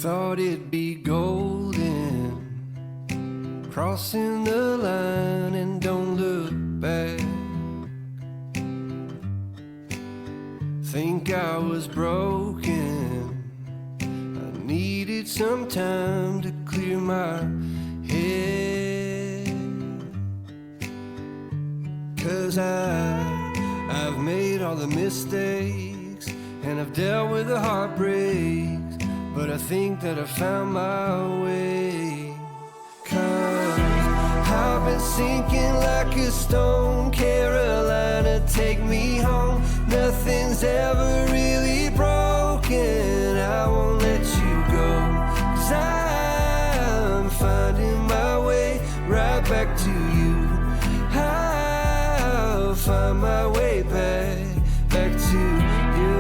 Thought it'd be golden, crossing the line and don't look back. Think I was broken, I needed some time to clear my head. 'Cause I've made all the mistakes and I've dealt with the heartbreaks, but I think that I found my way. 'Cause I've been sinking like a stone. Carolina, take me home. Nothing's ever really broken. I won't let you go. 'Cause I'm finding my way right back to you. I'll find my way back to you.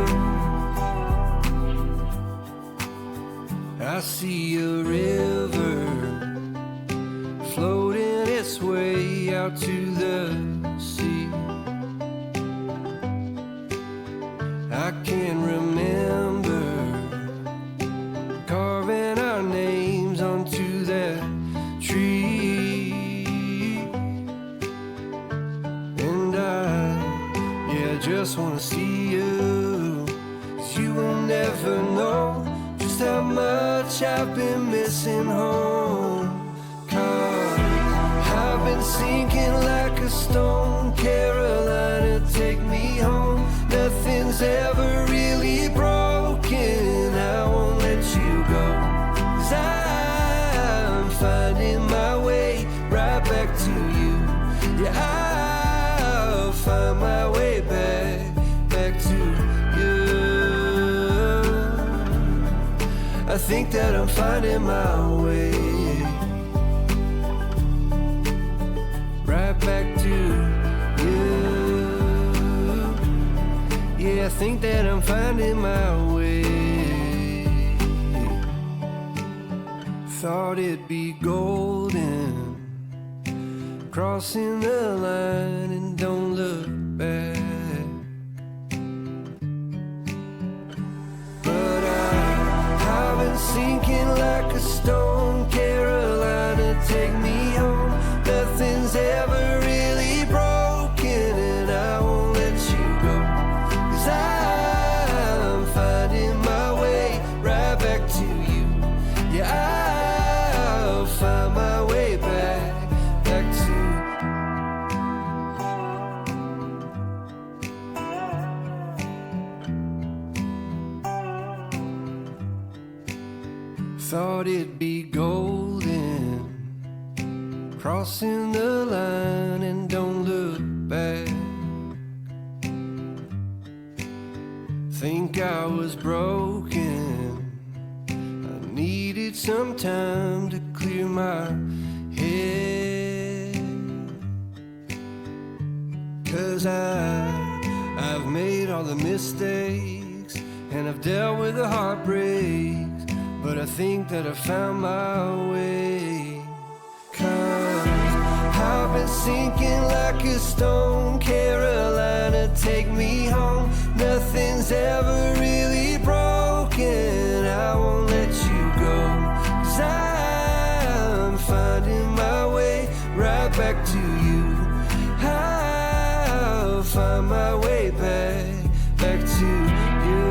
I see a river floating its way out to the sea. I can remember carving our names onto that tree. And I just wanna see you, 'cause you will never know just how much I've been missing home. 'Cause I've been sinking like a stone. Carolina, take me home. Nothing's ever really broken. I won't let you go. 'Cause I'm finding my way right back to you. Yeah, I'll find my way back to you. I think that I'm finding my way right back to you. Yeah, I think that I'm finding my way. Thought it'd be golden, crossing the line and don't look back. But I've been sinking like a stone. Carolina, take me home. Nothing's ever really broken, and I won't let you go. 'Cause I'm finding my way right back to you. Yeah, I'll find my way back to you. Thought it'd be golden, crossing the line and don't look back. Think I was broken, I needed some time to clear my head. 'Cause I've made all the mistakes and I've dealt with the heartbreaks, but I think that I found my way. 'Cause I've been sinking like a stone. Carolina, take me home. Nothing's ever really broken. I won't let you go. 'Cause I'm finding my way right back to you. I'll find my way back to you.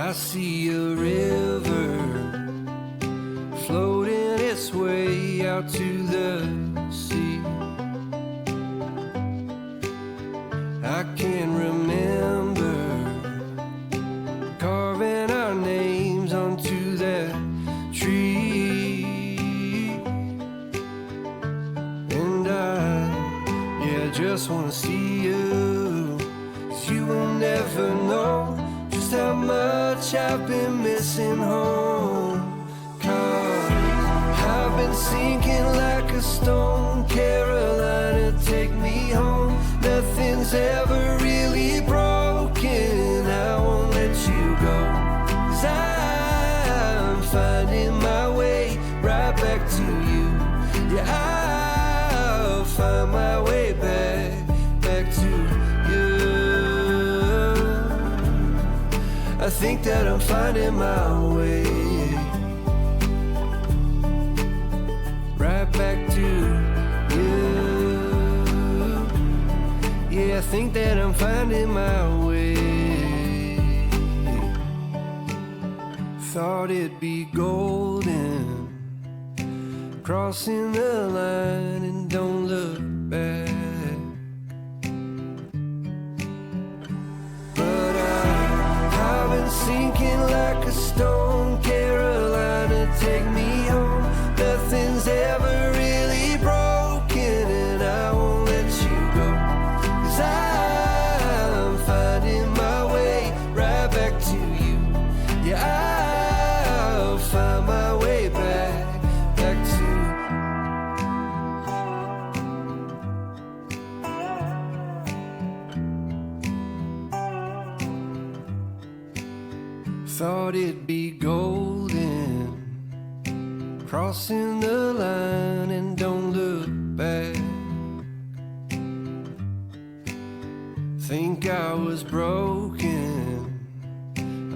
I see a river floating its way out to the sea. I can remember carving our names onto that tree. And I just wanna see you, 'cause you will never know just how much I've been missing home. 'Cause I've been sinking like a stone. Carolina, take me home. Nothing's ever really broken. I won't let you go. 'Cause I'm finding my way right back to you. Yeah, I'll find my way back to you. I think that I'm finding my way right back to you. Yeah, I think that I'm finding my way. Thought it'd be golden, crossing the line and don't look back. But I've been sinking like a stone. Carolina, take me home. Nothing's ever really broken, and I won't let you go. 'Cause I'm finding my way right back to you. Yeah, I'll find my way back to. Thought it'd be golden, crossing the line and don't look back. Think I was broken,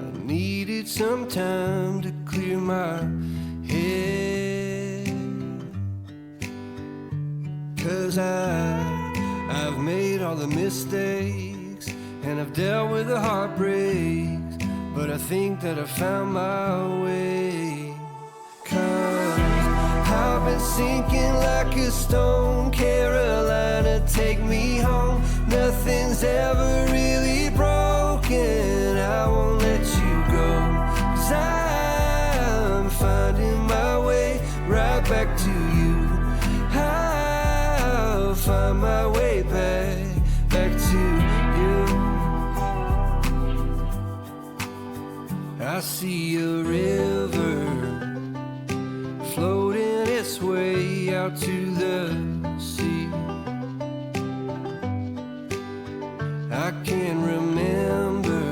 I needed some time to clear my head. 'Cause I've made all the mistakes and I've dealt with the heartbreaks, but I think that I found my way. 'Cause I've been sinking like a stone. Carolina, take me home. Nothing's ever really broken, I won't let you go. 'Cause I'm finding my way right back to you. I'll find my way back to you. I see a river floating its way out to the sea. I can remember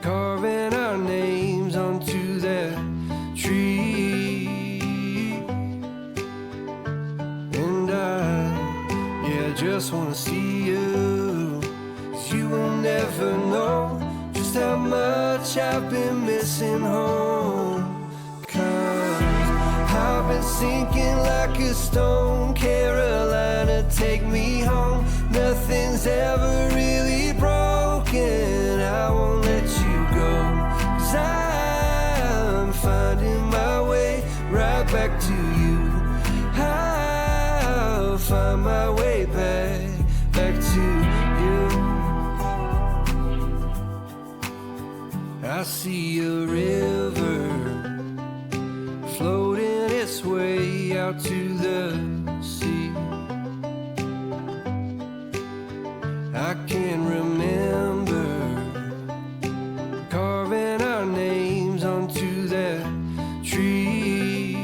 carving our names onto that tree. And I just wanna see you, 'cause you will never know just how much I've been missing home. 'Cause I've been sinking like a stone. Carolina, take me home. Nothing's ever really broken, I won't let you go. 'Cause I'm finding my way right back to you. I'll find my way back to you. I see a river floating its way out to the sea. I can remember carving our names onto that tree.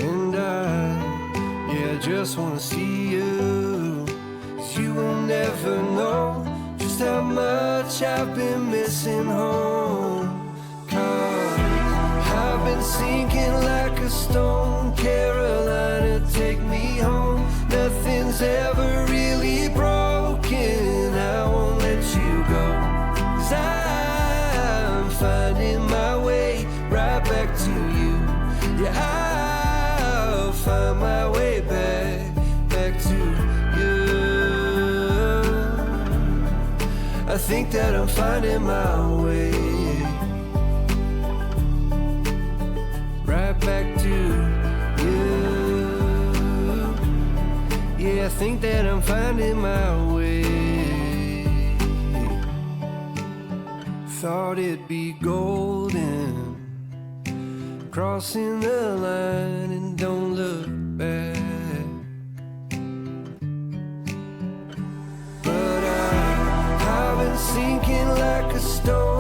And I just wanna see you, 'cause you will never know just how much I've been missing home. 'Cause I've been sinking like a stone. Carolina, take me home. Nothing's ever really broken, I won't let you go. 'Cause I'm finding my way right back to you. Yeah, I'll find my way back to you. I think that I'm finding my way right back to you. Yeah, I think that I'm finding my way. Thought it'd be golden, crossing the line and don't look back. But I've been sinking like a stone.